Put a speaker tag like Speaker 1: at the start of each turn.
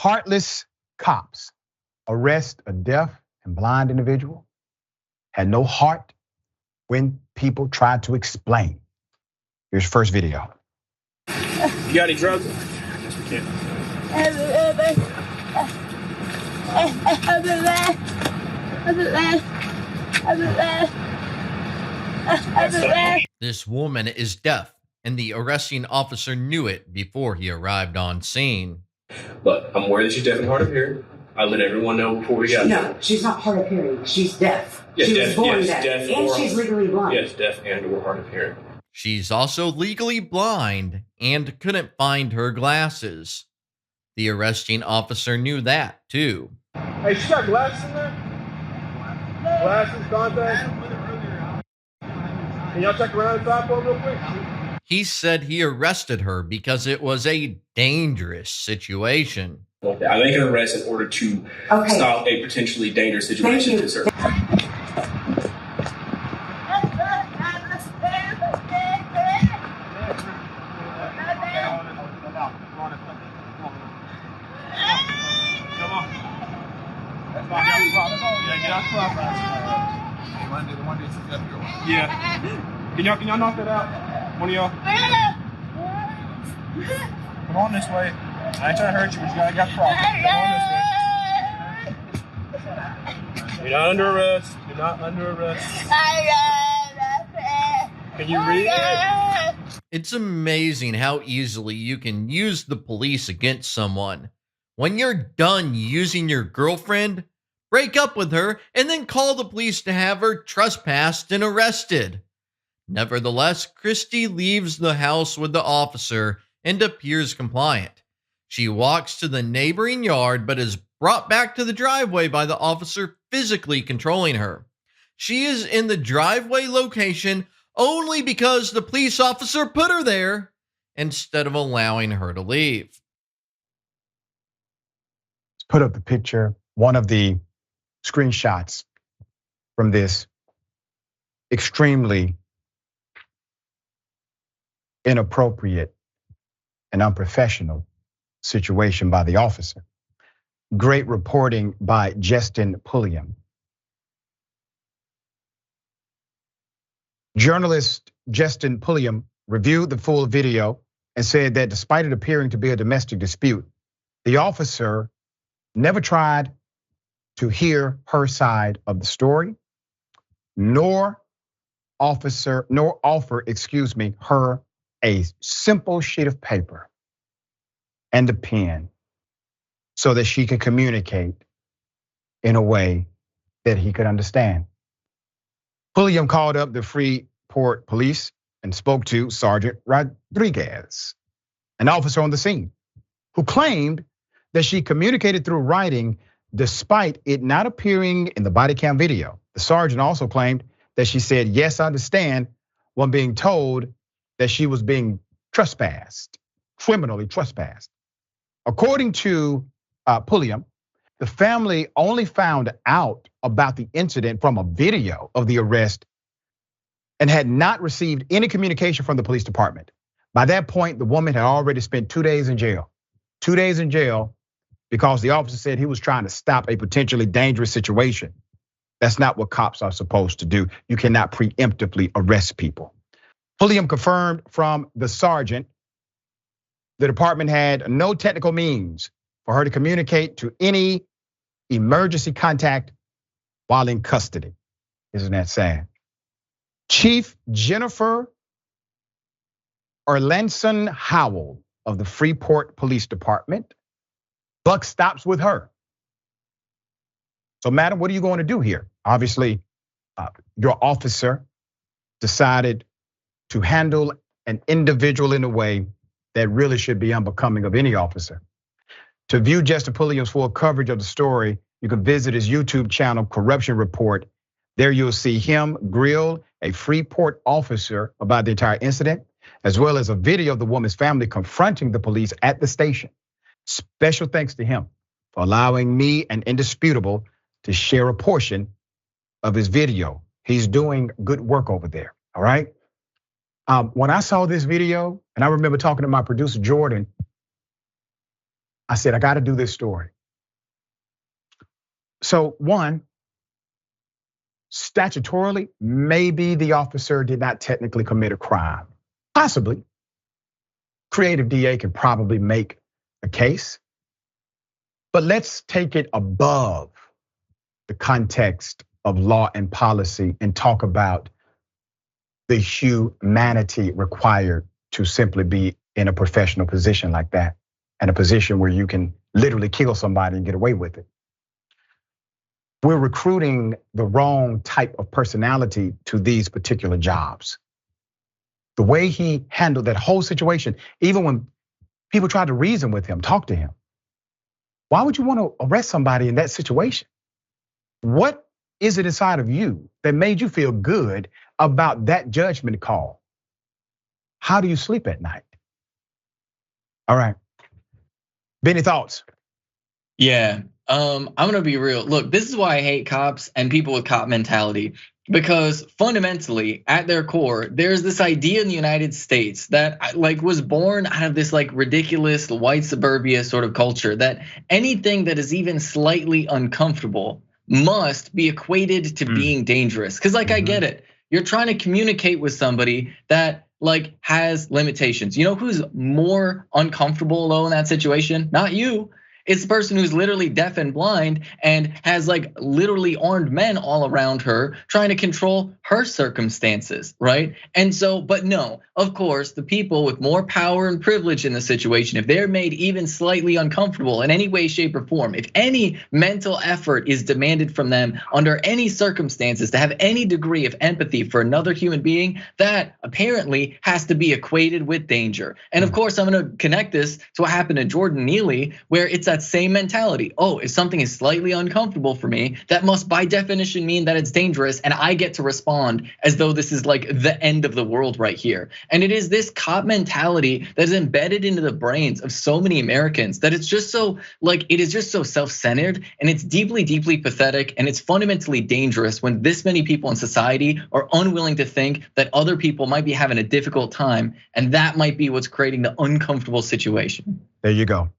Speaker 1: Heartless cops arrest a deaf and blind individual, had no heart when people tried to explain. Here's first video.
Speaker 2: You got any drugs? Yes, we can.
Speaker 3: This woman is deaf, and the arresting officer knew it before he arrived on scene.
Speaker 2: Look, I'm aware that she's deaf and hard of hearing. I let everyone know before we got
Speaker 4: No, she's not hard of hearing. She's deaf.
Speaker 2: Yes,
Speaker 4: she
Speaker 2: deaf,
Speaker 4: was born
Speaker 2: yes,
Speaker 4: deaf.
Speaker 2: deaf
Speaker 4: And
Speaker 2: or-
Speaker 4: she's legally blind.
Speaker 2: Yes, deaf and or hard of hearing.
Speaker 3: She's also legally blind and couldn't find her glasses. The arresting officer knew that too.
Speaker 5: Hey, she got glasses in there? Glasses, contacts? Can y'all check around inside for him real quick?
Speaker 3: He said he arrested her because it was a dangerous situation.
Speaker 2: I make an arrest in order to stop a potentially dangerous situation to certain.
Speaker 5: Yeah. Can y'all knock that out? One of y'all? Come on this way. I ain't trying to hurt you, but you gotta get problem. Come on this way. You're not under arrest. You're not under arrest. Can you read it?
Speaker 3: It's amazing how easily you can use the police against someone. When you're done using your girlfriend, break up with her and then call the police to have her trespassed and arrested. Nevertheless, Christy leaves the house with the officer and appears compliant. She walks to the neighboring yard but is brought back to the driveway by the officer physically controlling her. She is in the driveway location only because the police officer put her there instead of allowing her to leave.
Speaker 1: Let's put up the picture, one of the screenshots from this extremely inappropriate and unprofessional situation by the officer. Great reporting by Justin Pulliam. Journalist Justin Pulliam reviewed the full video and said that despite it appearing to be a domestic dispute, the officer never tried to hear her side of the story, nor offer, her a simple sheet of paper and a pen so that she could communicate in a way that he could understand. Pulliam called up the Freeport police and spoke to Sergeant Rodriguez, an officer on the scene, who claimed that she communicated through writing despite it not appearing in the body cam video. The sergeant also claimed that she said, "Yes, I understand," when being told that she was being trespassed, criminally trespassed. According to Pulliam, the family only found out about the incident from a video of the arrest and had not received any communication from the police department. By that point, the woman had already spent 2 days in jail. 2 days in jail because the officer said he was trying to stop a potentially dangerous situation. That's not what cops are supposed to do. You cannot preemptively arrest people. Pulliam confirmed from the sergeant the department had no technical means for her to communicate to any emergency contact while in custody. Isn't that sad? Chief Jennifer Erlandson Howell of the Freeport Police Department, buck stops with her. So madam, what are you going to do here? Obviously, your officer decided to handle an individual in a way that really should be unbecoming of any officer. To view Justin Pulliam's full coverage of the story, you can visit his YouTube channel, Corruption Report. There you'll see him grill a Freeport officer about the entire incident, as well as a video of the woman's family confronting the police at the station. Special thanks to him for allowing me and Indisputable to share a portion of his video. He's doing good work over there, all right? When I saw this video, and I remember talking to my producer, Jordan, I said, I got to do this story. So one, statutorily, maybe the officer did not technically commit a crime. Possibly. Creative DA can probably make a case. But let's take it above the context of law and policy and talk about the humanity required to simply be in a professional position like that, and a position where you can literally kill somebody and get away with it. We're recruiting the wrong type of personality to these particular jobs. The way he handled that whole situation, even when people tried to reason with him, talk to him. Why would you want to arrest somebody in that situation? What is it inside of you that made you feel good about that judgment call? How do you sleep at night? All right. Bennie, thoughts?
Speaker 6: Yeah, I'm gonna be real. Look, this is why I hate cops and people with cop mentality. Because fundamentally, at their core, there's this idea in the United States that like was born out of this like ridiculous white suburbia sort of culture that anything that is even slightly uncomfortable must be equated to being dangerous. Because like I get it, you're trying to communicate with somebody that like has limitations. You know who's more uncomfortable though in that situation? Not you. It's the person who's literally deaf and blind and has like literally armed men all around her trying to control her circumstances, right? And so, but no, of course, the people with more power and privilege in the situation, if they're made even slightly uncomfortable in any way, shape, or form, if any mental effort is demanded from them under any circumstances to have any degree of empathy for another human being, that apparently has to be equated with danger. And of course, I'm gonna connect this to what happened to Jordan Neely, where it's that same mentality. Oh, if something is slightly uncomfortable for me, that must by definition mean that it's dangerous, and I get to respond as though this is like the end of the world right here. And it is this cop mentality that is embedded into the brains of so many Americans that it's just so like, it is just so self-centered, and it's deeply, deeply pathetic, and it's fundamentally dangerous when this many people in society are unwilling to think that other people might be having a difficult time, and that might be what's creating the uncomfortable situation.
Speaker 1: There you go.